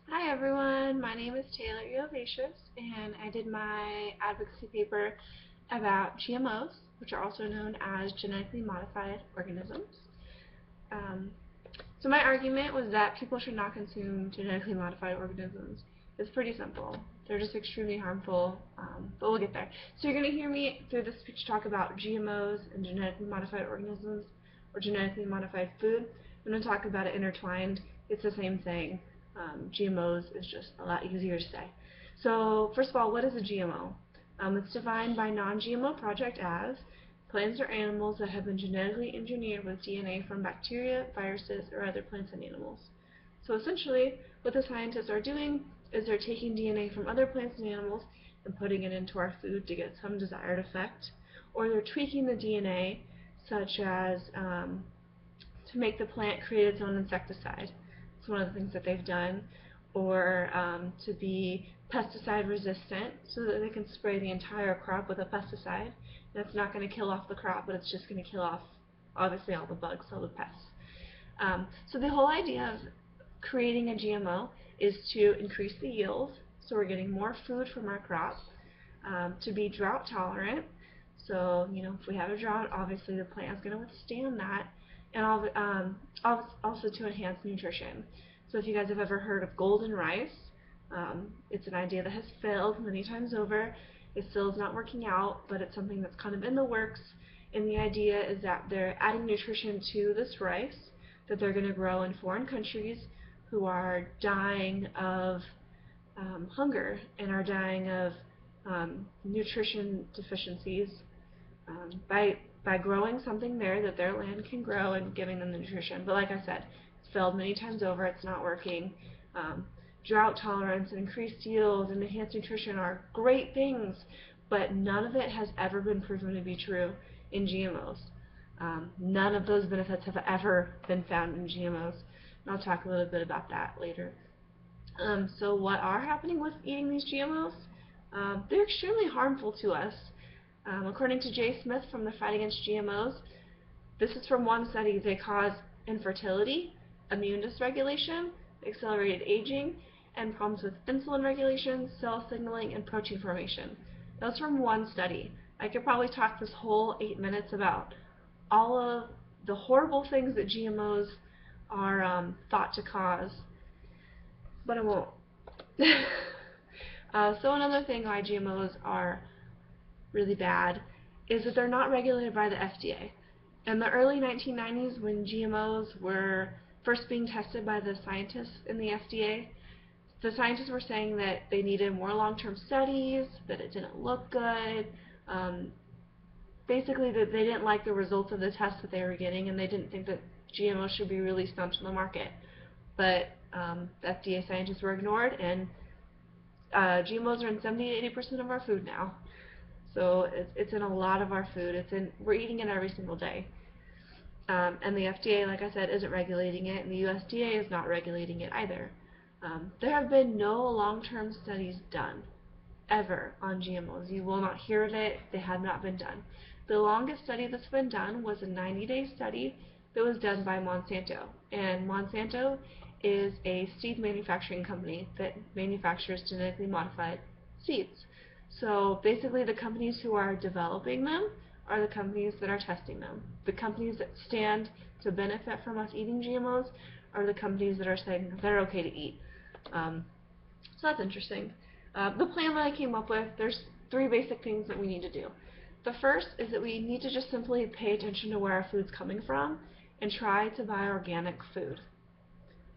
Hi everyone, my name is Taylor Eovacious, and I did my advocacy paper about GMOs, which are also known as genetically modified organisms. Um, so my argument was that people should not consume genetically modified organisms. It's pretty simple. They're just extremely harmful, but we'll get there. So you're going to hear me through this speech talk about GMOs and genetically modified organisms, or genetically modified food. I'm going to talk about it intertwined. It's the same thing. GMOs is just a lot easier to say. So first of all, what is a GMO? It's defined by Non-GMO Project as plants or animals that have been genetically engineered with DNA from bacteria, viruses, or other plants and animals. So essentially, what the scientists are doing is they're taking DNA from other plants and animals and putting it into our food to get some desired effect, or they're tweaking the DNA such as to make the plant create its own insecticide. It's one of the things that they've done, or to be pesticide resistant so that they can spray the entire crop with a pesticide. That's not going to kill off the crop, but it's just going to kill off, obviously, all the bugs, all the pests. So the whole idea of creating a GMO is to increase the yield, so we're getting more food from our crop, to be drought tolerant. So, if we have a drought, obviously the plant is going to withstand that, and also to enhance nutrition. So if you guys have ever heard of golden rice, it's an idea that has failed many times over. It still is not working out, but it's something that's kind of in the works. And the idea is that they're adding nutrition to this rice that they're going to grow in foreign countries who are dying of hunger and are dying of nutrition deficiencies by growing something there that their land can grow and giving them the nutrition. But like I said, it's failed many times over. It's not working. Drought tolerance and increased yield and enhanced nutrition are great things, but none of it has ever been proven to be true in GMOs. None of those benefits have ever been found in GMOs, and I'll talk a little bit about that later. So what are happening with eating these GMOs? They're extremely harmful to us. According to Jay Smith from the Fight Against GMOs, this is from one study, they cause infertility, immune dysregulation, accelerated aging, and problems with insulin regulation, cell signaling, and protein formation. That was from one study. I could probably talk this whole 8 minutes about all of the horrible things that GMOs are thought to cause, but I won't. So another thing why GMOs are really bad is that they're not regulated by the FDA. In the early 1990s, when GMOs were first being tested by the scientists in the FDA, the scientists were saying that they needed more long-term studies, that it didn't look good, basically that they didn't like the results of the tests that they were getting, and they didn't think that GMOs should be released onto the market. But the FDA scientists were ignored, and GMOs are in 70 to 80% of our food now. So it's in a lot of our food. We're eating it every single day. And the FDA, like I said, isn't regulating it, and the USDA is not regulating it either. There have been no long-term studies done, ever, on GMOs. You will not hear of it. They have not been done. The longest study that's been done was a 90-day study that was done by Monsanto. And Monsanto is a seed manufacturing company that manufactures genetically modified seeds. So basically the companies who are developing them are the companies that are testing them. The companies that stand to benefit from us eating GMOs are the companies that are saying they're okay to eat. So that's interesting. The plan that I came up with, there's 3 basic things that we need to do. The first is that we need to just simply pay attention to where our food's coming from and try to buy organic food.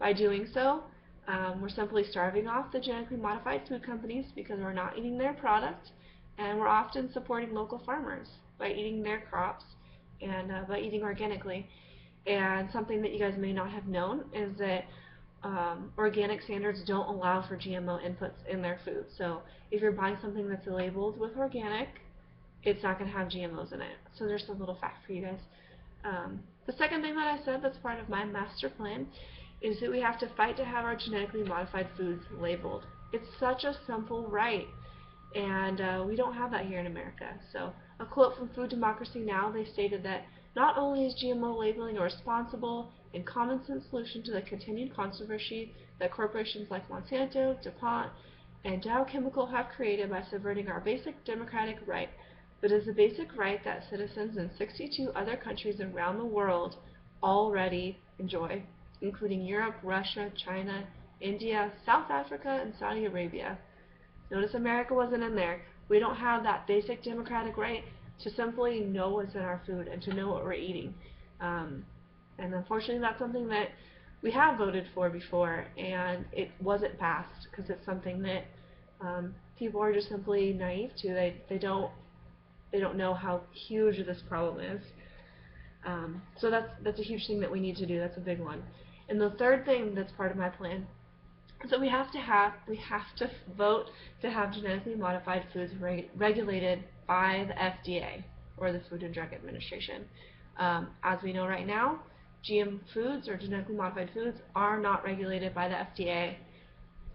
By doing so, we're simply starving off the genetically modified food companies because we're not eating their product, and we're often supporting local farmers by eating their crops and by eating organically. And something that you guys may not have known is that organic standards don't allow for GMO inputs in their food. So if you're buying something that's labeled with organic, it's not going to have GMOs in it. So there's a little fact for you guys. The second thing that I said that's part of my master plan is that we have to fight to have our genetically modified foods labeled. It's such a simple right, and we don't have that here in America. So a quote from Food Democracy Now! They stated that not only is GMO labeling irresponsible, and common sense solution to the continued controversy that corporations like Monsanto, DuPont, and Dow Chemical have created by subverting our basic democratic right. But it is a basic right that citizens in 62 other countries around the world already enjoy, including Europe, Russia, China, India, South Africa, and Saudi Arabia. Notice America wasn't in there. We don't have that basic democratic right to simply know what's in our food and to know what we're eating. And unfortunately, that's something that we have voted for before, and it wasn't passed because it's something that people are just simply naive to. They don't know how huge this problem is. So that's a huge thing that we need to do. That's a big one. And the third thing that's part of my plan is that we have to vote to have genetically modified foods regulated by the FDA, or the Food and Drug Administration. As we know right now, GM foods, or genetically modified foods, are not regulated by the FDA,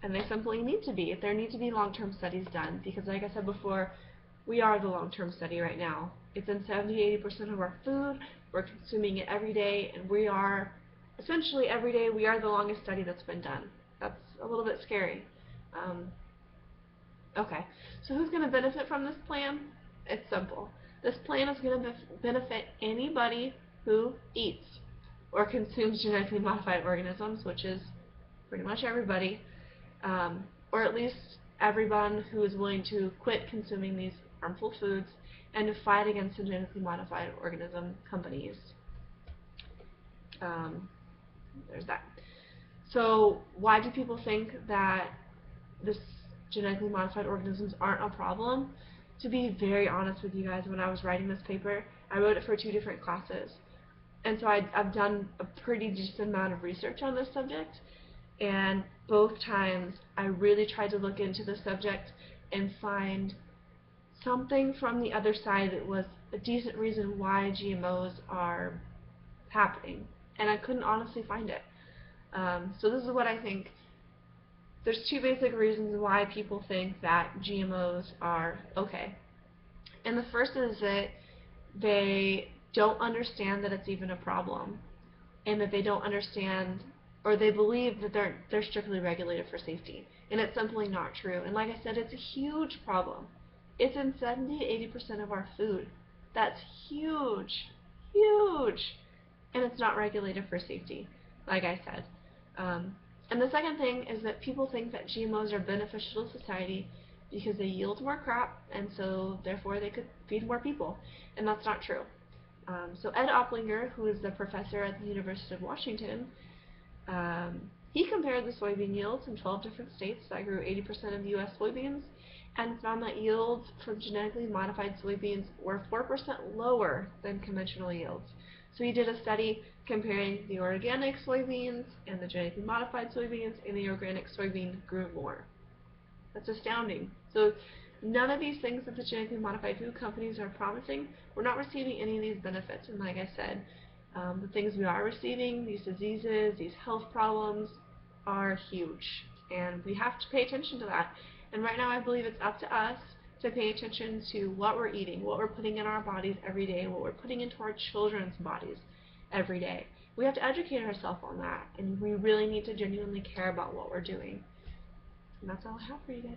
and they simply need to be. There need to be long-term studies done, because like I said before, we are the long-term study right now. It's in 70–80% of our food. We're consuming it every day, and we are, essentially every day, we are the longest study that's been done. That's a little bit scary. Okay, so who's going to benefit from this plan? It's simple. This plan is going to benefit anybody who eats or consumes genetically modified organisms, which is pretty much everybody, or at least everyone who is willing to quit consuming these harmful foods and to fight against the genetically modified organism companies. There's that. So why do people think that this genetically modified organisms aren't a problem? To be very honest with you guys, when I was writing this paper, I wrote it for 2 different classes. And so I've done a pretty decent amount of research on this subject, and both times I really tried to look into the subject and find something from the other side that was a decent reason why GMOs are happening, and I couldn't honestly find it. So this is what I think. There's 2 basic reasons why people think that GMOs are okay. And the first is that they don't understand that it's even a problem, and that they don't understand, or they believe that they're strictly regulated for safety, and it's simply not true. And like I said, it's a huge problem. It's in 70–80% of our food. That's huge, huge, and it's not regulated for safety, like I said. And the second thing is that people think that GMOs are beneficial to society because they yield more crop, and so therefore they could feed more people, and that's not true. So Ed Oplinger, who is the professor at the University of Washington, he compared the soybean yields in 12 different states that grew 80% of U.S. soybeans, and found that yields from genetically modified soybeans were 4% lower than conventional yields. So he did a study comparing the organic soybeans and the genetically modified soybeans, and the organic soybean grew more. That's astounding. So none of these things that the genetically modified food companies are promising, we're not receiving any of these benefits. And like I said, the things we are receiving, these diseases, these health problems, are huge. And we have to pay attention to that. And right now I believe it's up to us to pay attention to what we're eating, what we're putting in our bodies every day, what we're putting into our children's bodies every day. We have to educate ourselves on that, and we really need to genuinely care about what we're doing. And that's all I have for you guys.